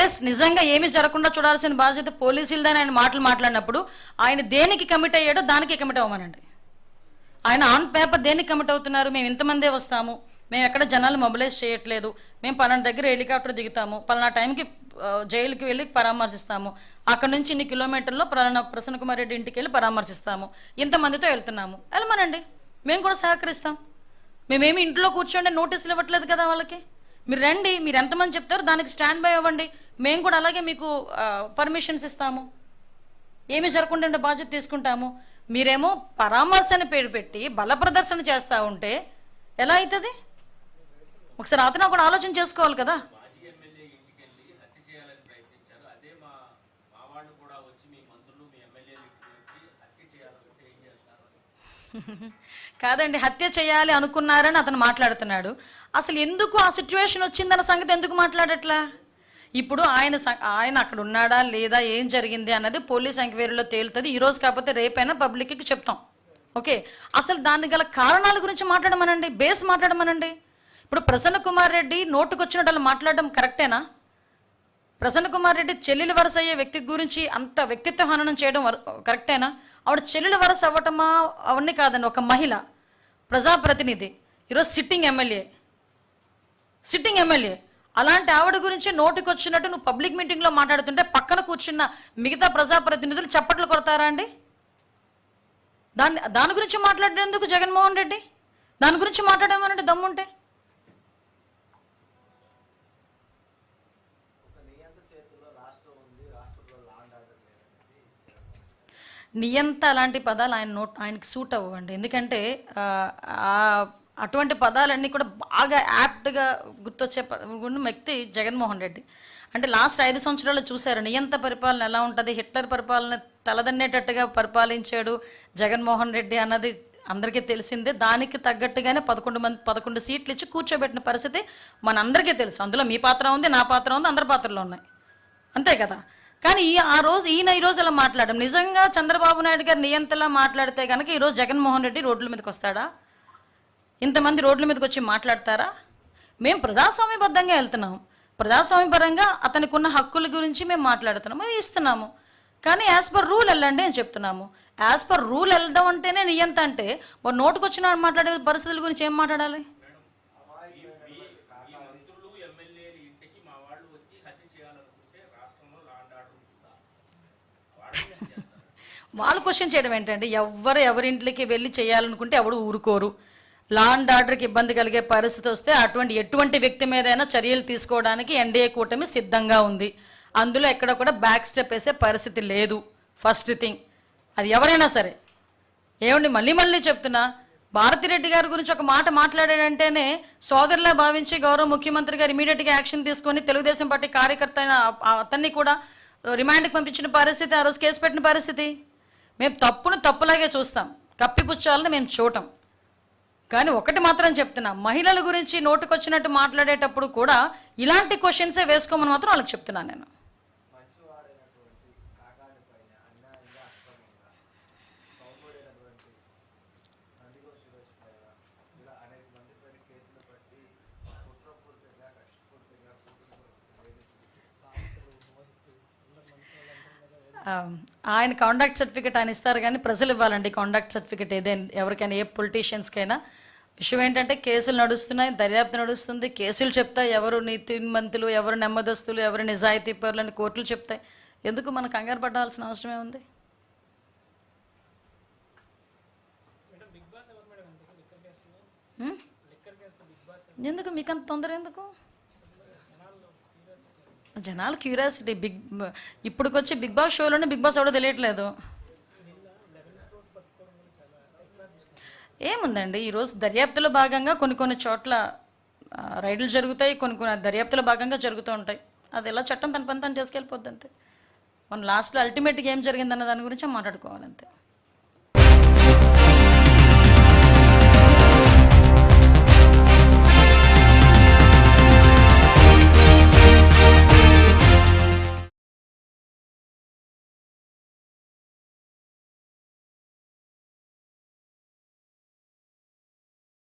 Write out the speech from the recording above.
Yes, నిజంగా ఏమీ జరగకుండా చూడాల్సిన బాధ్యత పోలీసులదని ఆయన మాటలు మాట్లాడినప్పుడు ఆయన దేనికి కమిట్ అయ్యాడో దానికి కమిట్ అవ్వమనండి. ఆయన ఆన్ పేపర్ దేనికి కమిట్ అవుతున్నారు? మేము ఇంతమందే వస్తాము, మేము ఎక్కడ జనాలు మొబిలైజ్ చేయట్లేదు, మేము పలానా దగ్గర హెలికాప్టర్ దిగుతాము, పలానా టైంకి జైలుకి వెళ్ళి పరామర్శిస్తాము, అక్కడ నుంచి ఇన్ని కిలోమీటర్లో ప్రసన్న కుమార్ రెడ్డి ఇంటికి వెళ్ళి పరామర్శిస్తాము, ఇంతమందితో వెళ్తున్నాము, వెళ్ళమనండి, మేము కూడా సహకరిస్తాం. మేమేమి ఇంట్లో కూర్చోండి నోటీసులు ఇవ్వట్లేదు కదా వాళ్ళకి. మీరు రండి, మీరు ఎంతమంది చెప్తారో దానికి స్టాండ్ బై అవ్వండి, మేము కూడా అలాగే మీకు పర్మిషన్స్ ఇస్తాము, ఏమీ జరగకుండా బాధ్యత తీసుకుంటాము. మీరేమో పరామర్శని పేరు పెట్టి బల ప్రదర్శన చేస్తూ ఉంటే ఎలా అవుతుంది? ఒకసారి అతను కూడా ఆలోచన చేసుకోవాలి కదా. కాదండి, హత్య చేయాలి అనుకున్నారని అతను మాట్లాడుతున్నాడు. అసలు ఎందుకు ఆ సిచ్యువేషన్ వచ్చిందన్న సంగతి ఎందుకు మాట్లాడట్లా? ఇప్పుడు ఆయన అక్కడ ఉన్నాడా లేదా, ఏం జరిగింది అన్నది పోలీస్ ఎంక్వైరీలో తేలుతుంది. ఈరోజు కాకపోతే రేపైనా పబ్లిక్కి చెప్తాం. ఓకే, అసలు దానికి గల కారణాల గురించి మాట్లాడమనండి, బేస్ మాట్లాడమనండి. ఇప్పుడు ప్రసన్న కుమార్ రెడ్డి నోటుకొచ్చినట్టు అలా మాట్లాడడం కరెక్టేనా? ప్రసన్న కుమార్ రెడ్డి చెల్లెలు వరస అయ్యే వ్యక్తి గురించి అంత వ్యక్తిత్వ హననం చేయడం కరెక్టేనా? ఆవిడ చెల్లెలు వరస అవ్వటమా అవన్నీ కాదండి, ఒక మహిళ, ప్రజాప్రతినిధి, ఈరోజు సిట్టింగ్ ఎమ్మెల్యే. అలాంటి ఆవిడ గురించి నోటికొచ్చినట్టు నువ్వు పబ్లిక్ మీటింగ్లో మాట్లాడుతుంటే పక్కన కూర్చున్న మిగతా ప్రజాప్రతినిధులు చప్పట్లు కొడతారా అండి? దాని గురించి మాట్లాడేందుకు జగన్మోహన్ రెడ్డి? దాని గురించి మాట్లాడమనంటే దమ్ముంటే. నియంత అలాంటి పదాలు ఆయనకి సూట్ అవ్వండి. ఎందుకంటే అటువంటి పదాలన్నీ కూడా బాగా యాప్ట్గా గుర్తొచ్చే వ్యక్తి జగన్మోహన్ రెడ్డి. అంటే లాస్ట్ 5 సంవత్సరాలు చూశారు నియంత పరిపాలన ఎలా ఉంటుంది, హిట్లర్ పరిపాలన తలదన్నేటట్టుగా పరిపాలించాడు జగన్మోహన్ రెడ్డి అన్నది అందరికీ తెలిసిందే. దానికి తగ్గట్టుగానే 11 సీట్లు ఇచ్చి కూర్చోబెట్టిన పరిస్థితి మనందరికీ తెలుసు. అందులో మీ పాత్ర ఉంది, నా పాత్ర ఉంది, అందరి పాత్రలు ఉన్నాయి, అంతే కదా. కానీ ఈయన ఈరోజు అలా మాట్లాడడం, నిజంగా చంద్రబాబు నాయుడు గారు నియంతలా మాట్లాడితే కనుక ఈరోజు జగన్మోహన్ రెడ్డి రోడ్ల మీదకి వస్తాడా? ఇంతమంది రోడ్ల మీదకి వచ్చి మాట్లాడతారా? మేము ప్రజాస్వామ్యబద్ధంగా వెళ్తున్నాం, ప్రజాస్వామ్యపరంగా అతనికి ఉన్న హక్కుల గురించి మేము మాట్లాడుతున్నాము, మేము ఇస్తున్నాము. కానీ యాజ్ పర్ రూల్ వెళ్ళండి అని చెప్తున్నాము. యాజ్ పర్ రూల్ వెళ్దాం అంటేనే నియంత అంటే మరి నోటుకొచ్చిన మాట్లాడే పరిస్థితుల గురించి ఏం మాట్లాడాలి? వాళ్ళు క్వశ్చన్ చేయడం ఏంటంటే, ఎవరింట్లోకి వెళ్ళి చేయాలనుకుంటే ఎవడు ఊరుకోరు. లా అండ్ ఆర్డర్కి ఇబ్బంది కలిగే పరిస్థితి వస్తే ఎటువంటి వ్యక్తి మీదైనా చర్యలు తీసుకోవడానికి ఎన్డీఏ కూటమి సిద్ధంగా ఉంది. అందులో ఎక్కడ కూడా బ్యాక్ స్టెప్ వేసే పరిస్థితి లేదు. ఫస్ట్ థింగ్, అది ఎవరైనా సరే. ఏమండి, మళ్ళీ చెప్తున్నా, భారతిరెడ్డి గారి గురించి ఒక మాట మాట్లాడాడంటేనే సోదరులా భావించి గౌరవ ముఖ్యమంత్రి గారు ఇమీడియట్గా యాక్షన్ తీసుకొని తెలుగుదేశం పార్టీ కార్యకర్త అయిన అతన్ని కూడా రిమాండ్కి పంపించిన పరిస్థితి, ఆ రోజు కేసు పెట్టిన పరిస్థితి. మేము తప్పులాగే చూస్తాం, కప్పిపుచ్చాలని మేము చూడటం. కానీ ఒకటి మాత్రం చెప్తున్నా, మహిళల గురించి నోటుకొచ్చినట్టు మాట్లాడేటప్పుడు కూడా ఇలాంటి క్వశ్చన్సే వేసుకోమని మాత్రం వాళ్ళకి చెప్తున్నాను నేను. ఆయన కాండక్ట్ సర్టిఫికేట్ ఆయన ఇస్తారు, కానీ ప్రజలు ఇవ్వాలండి కాండక్ట్ సర్టిఫికేట్. ఎవరికైనా, ఏ పొలిటీషియన్స్కైనా. విషయం ఏంటంటే కేసులు నడుస్తున్నాయి, దర్యాప్తు నడుస్తుంది, కేసులు చెప్తాయి ఎవరు నీతిమంతులు, ఎవరు నెమ్మదస్తులు, ఎవరు నిజాయితీ పరులు అని కోర్టులు చెప్తాయి. ఎందుకు మనం కంగారు పడాల్సిన అవసరమే ఉంది? ఎందుకు మీకంత తొందర? ఎందుకు జనాలు క్యూరియాసిటీ. ఇప్పుడుకొచ్చి బిగ్ బాస్ షోలోనే బిగ్ బాస్ ఎవడో తెలియట్లేదు. ఏముందండి, ఈరోజు దర్యాప్తులో భాగంగా కొన్ని చోట్ల రైడ్లు జరుగుతాయి, కొన్ని దర్యాప్తులో భాగంగా జరుగుతూ ఉంటాయి. అది ఎలా చట్టం తన పని తను చేసుకెళ్ళిపోద్ది అంతే. మన లాస్ట్లో అల్టిమేట్గా ఏం జరిగిందన్న దాని గురించి మాట్లాడుకోవాలంతే.